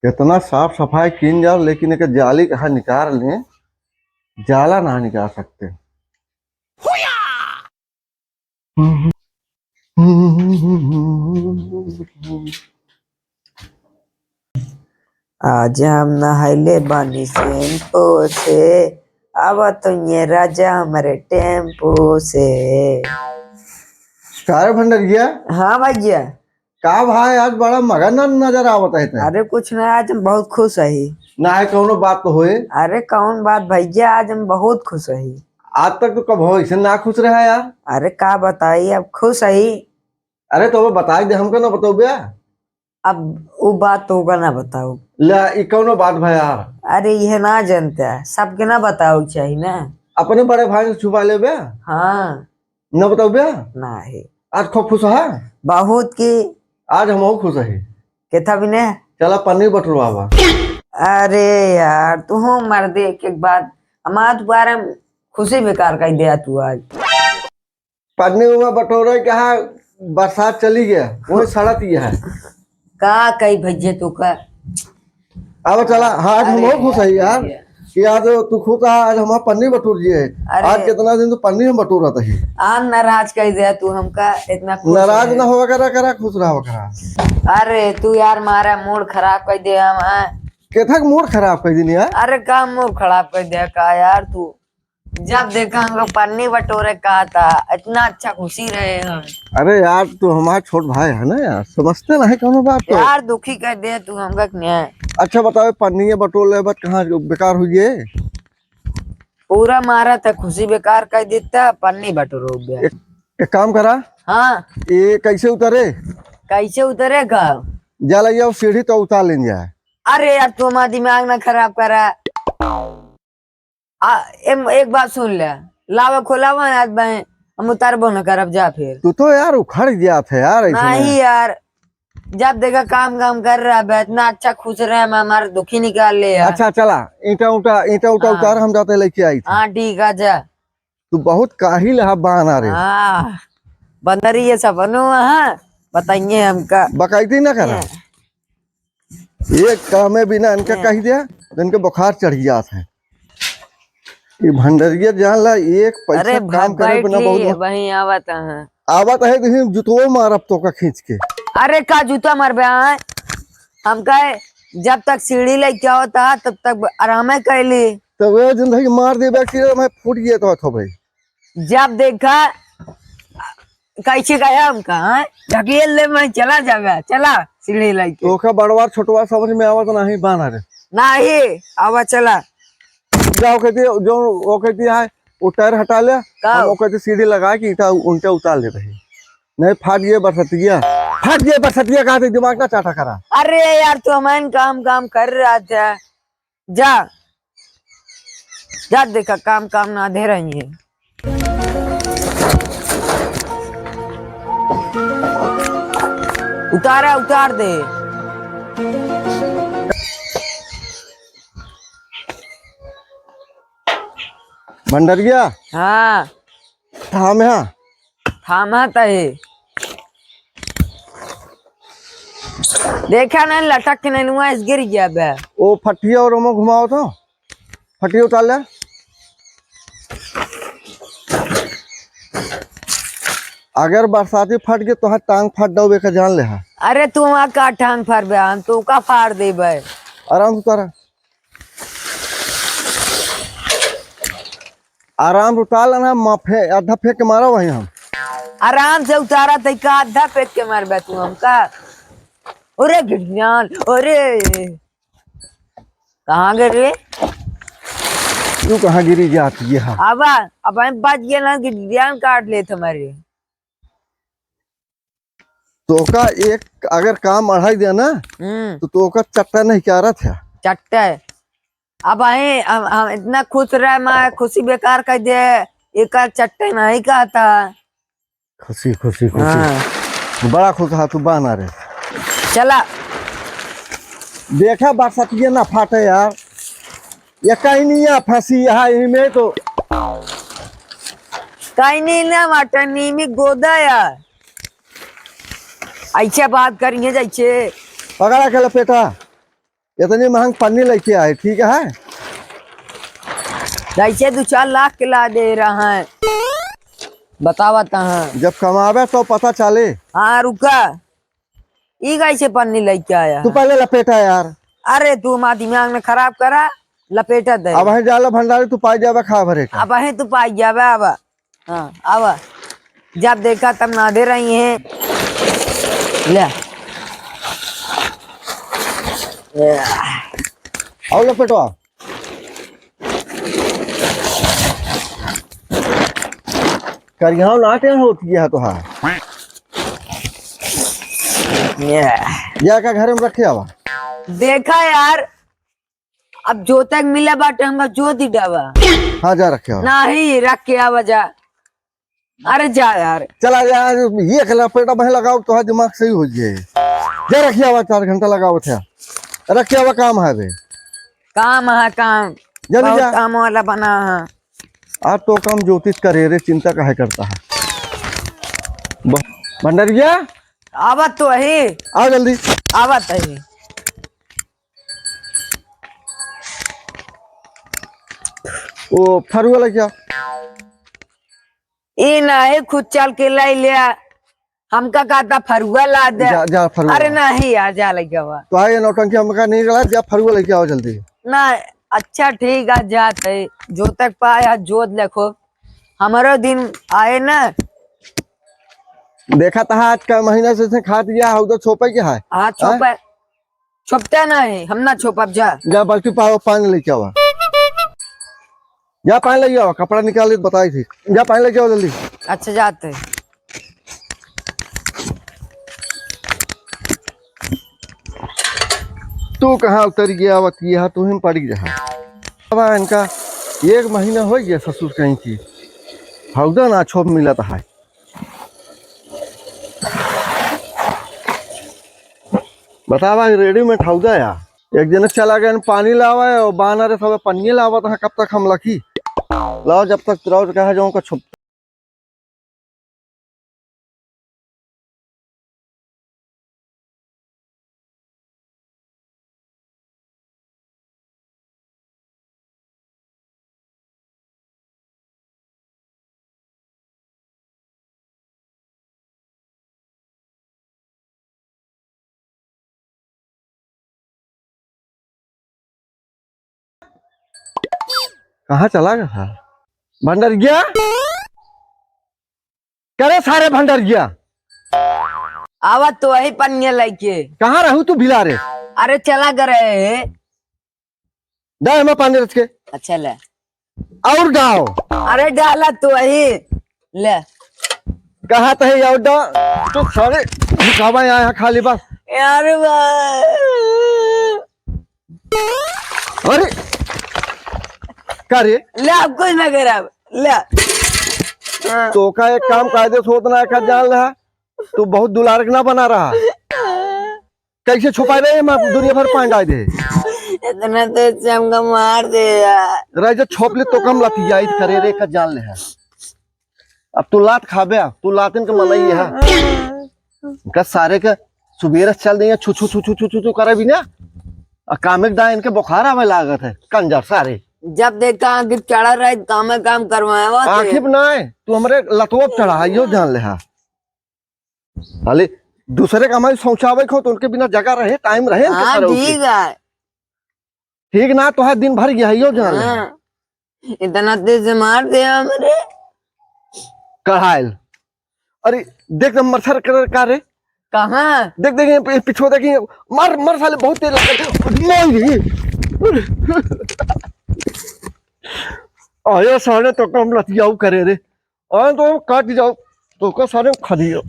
कितना साफ सफाई की जाओ, लेकिन एक जाली कहाँ निकाल लें, जाला ना निकाल सकते। आज हम नहाइले बानी शैम्पू से, अब तो ये राजा हमारे टेम्पो से। कार भंडरिया, हाँ भैया। का भाई आज बड़ा मगन नजर आवत है। अरे कुछ नहीं, आज हम बहुत खुश है। ना है कौनो बात तो होए। अरे कौन बात भैया, आज हम बहुत खुश है। आज तक तो कब हो ऐसे ना खुश रहा यार। अरे का बताइए, अब खुश है। अरे तो वो बताई दे, हमको ना बताओ भैया। अब वो बात तो होगा ना बताओ। ले कौनो बात भाई यार। अरे यह ना जानता है, सबके ना बताओ चाहिए ना। अपने बड़े भाई से छुपा ले भैया। हाँ न बताओ भैया। ना है। आज खूब खुश है। बहुत की। आज हम और खुश है। केथा भी ने। चला पन्नी बटुरवा। अरे यार तू हो मर दे एक बात, हमारा तुम्हारा खुशी बेकार कर दिया तू आज। पन्नी में बटोरे क्या है, बरसात चली गया वही सड़क ये है। का कई भैया तू का। अब चला। हाँ आज हम और खुश है यार कि आज तू खुश है। आज हमारा पन्नी बटूर जी है। आज कितना दिन तो पन्नी हम बटूर रहा था। आज नाराज कर दिया तू हमका, इतना नाराज ना होगा करा खुश रहा करा। अरे तू यार मारा मूड खराब कर दिया हम। केथा मूड खराब कर दी यार। अरे का मूड खराब कर दिया का यार तू। जब देखा हम लोग पन्नी बटोरे कहा था, इतना अच्छा खुशी रहे हम। अरे यार तू हमारा छोट भाई है ना यार, समझते ना है कौन बात तो। यार दुखी कर दे तू हमका न्याय। अच्छा बताओ, पन्नी बटोर ले बात कहाँ बेकार हुई है। पूरा मारा था, खुशी बेकार कर देता, पन्नी बटोर हो गया। एक काम करा। हाँ ये कैसे उतरे। कैसे उतरेगा। जा लगे सीढ़ी तो उतार लें जाए। अरे यार तू हमारा दिमाग ना खराब करा। एक बात सुन ले, लावा खोलावा आज बहन, हम उतारबो न करब जा फिर। तू तो यार उखड़ गया था यार। नहीं यार, जब देखा काम कर रहा है, इतना अच्छा खुश रहे, मैं हमारा दुखी निकाल ले यार। अच्छा चला, ईटा उटा उतार, हम जाते लेके आई थी। हाँ ठीक है जा। तू बहुत काहिल है बहाना रे। हाँ बंदरी ये सब बनो। हाँ बताइए हमका बकायदी ना करा। ये काम है बिना इनका कह दिया, इनके बुखार चढ़ गया था। ये भंडरिया जान ला, एक पैसा काम करे बिना बहुत वही आवत है। आवत है तो जुतवो मारब तो का खींच के। अरे का जूता मार बे हम कहे, जब तक सीढ़ी लेके होता तब तक आराम कर ली। तो वे जिंदगी मार दे मैं फूट गया तो भाई। जब देखा कैसे गया हमका ढकेल ले, मैं चला जागा, चला सीढ़ी लेके। तो का बड़वार छोटवार समझ में आवत नहीं बाना रे। नहीं आवा चला जाओ कहती जो वो कहती है वो टायर हटा ले, वो कहती सीढ़ी लगा के ईटा उल्टे उतार ले रही। नहीं फाट गए बरसतिया, फाट गए बरसतिया, कहा दिमाग ना चाटा करा। अरे यार तू हमारे काम कर रहा था, जा जा देखा काम ना दे रही है। उतार दे। भंडरिया हाँ थामा तहे देखा नहीं, लटक के नहीं हुआ, गिर गया बे। वो फटिया और घुमाओ तो फटिया उतार ले। अगर बरसाती फट गए तो टांग फट दो का जान ले। अरे तू वहाँ का टांग फाड़ बे, हम तू का फाड़ दे बे। आराम से उतारा, आराम से उतार लेना। माफे आधा फेंक के मारा वही हम। आराम से उतारा तो का आधा फेंक के मार बे तू हमका। अरे गिरजान, अरे कहाँ गिरे। तू कहाँ गिरी जाती है। अब बच गया ना, गिरजान काट ले तुम्हारे। तो का एक अगर काम अढ़ाई दिया ना तो का चट्टा नहीं क्या रहा था। चट्टा अब हम इतना खुश रहे, मैं खुशी बेकार कर दे, एक चट्टे नहीं कहा था। खुशी खुशी खुशी बड़ा खुश है तू बना रे। चला देखा बरसतिया ना फाटे यार, ये कहीं नहीं है फंसी है में तो। काही नाही ना वाटत नेहमी गोदा यार ऐच्या बात करेंगे जायचे पकड़ा के लपेटा, इतनी महंग पन्नी लेके आए, ठीक है। जायचे 2-4 लाख किला दे रहा है बतावता है। जब कमावे तो पता चले। हाँ रुका ई कैसे पन्नी लेके आया तू पहले लपेटा यार। अरे तू माँ दिमाग में खराब करा लपेटा दे अब है जाला भंडारी तू पाई जावे खा भरे का। अब है तू पाई जावे अब हाँ अब जब देखा तब ना दे रही है ले और लपेटवा करिया नाटे होती है तो हाँ या का घर में रखे आवा। देखा यार अब जो तक मिला बाटे हमका जो दी डावा। हाँ जा रखे आवा। नहीं रख के आवा जा। अरे जा यार चला यार ये लपेटा बह लगाओ तो दिमाग सही हो जाए। जा रखिए आवा 4 घंटा लगाओ थे रखिए आवा काम है बे काम है काम जल्दी बहुत जा। काम वाला बना है आज तो काम ज्योतिष करे रे चिंता काहे करता है। भंडारिया आवत तो है आओ जल्दी आवत है वो फरू वाला क्या ये ना है खुद चल के लाई लिया हमका कहता फरुआ ला दे जा फरू अरे नहीं यार जा लग गया तो आए नौटंकी हमका नहीं गला जा फरू वाला क्या आओ जल्दी ना अच्छा ठीक है जाते जो तक पाया जोत लिखो हमारा दिन आए ना देखा था आज का महीना से खा दिया है उधर छोपे क्या है। हाँ छोपा छुपता नहीं हम ना छुपब जा बाल्टी पाओ पानी लेके आओ जा पानी लेके आओ कपड़ा निकाल बताई थी जा पानी लेके आओ जल्दी। अच्छा जाते तू कहाँ उतर गया वतिया तू ही पड़ गया अब इनका 1 महीना हो गया ससुर कहीं की हौदा ना छोप मिला था। बतावा रेडीमेड हौदा या एक दिन चला गया पानी लावा और बाना रे सब पन्नी लावा था कब तक हम लखी लाओ जब तक तुराव कहा जाऊँ का छुप कहाँ चला गया था भंडर गया करे सारे भंडर गया आवत तो वही पन्ने लेके कहाँ रहू तू भिला रे अरे चला गए दाए मैं पानी रच के अच्छा ले और डाओ अरे डाला तो वही ले कहा तो है तो सारे खावा यहाँ खाली बस यार अरे करे ले अब कुछ ना कर अब ले तो का एक काम कायदे सोचना है जान रहा तू बहुत दुलारक ना बना रहा कैसे छुपा रहे मैं दुनिया भर पानी डाल दे इतना तो चमका मार दे यार राजा छोप ले तो कम लती जाई करे रे का जान ले है अब तू लात खाबे तू लातिन के मनाई है का सारे के सुबेरे चल देंगे छु छु छु छु छु छु करे भी ना कामिक दा इनके बुखार आवे लागत है कंजर सारे जब देखा आखिर चढ़ा रहा काम करवाया आखिर ना है तू हमारे लतोब चढ़ा यो जान ले हा अरे दूसरे का हमारी सोचावे खो तो उनके बिना जगह रहे टाइम रहे हाँ ठीक है ठीक ना तो है दिन भर गया यो जान ले इतना तेज से मार दे मेरे कढ़ाइल अरे देख मच्छर कर का रे कहाँ देख देख पिछो देखिए मर मर साले बहुत तेज आया साले तो कम लतियाऊ करे रे और तो काट जाओ तो का सारे खा दियो।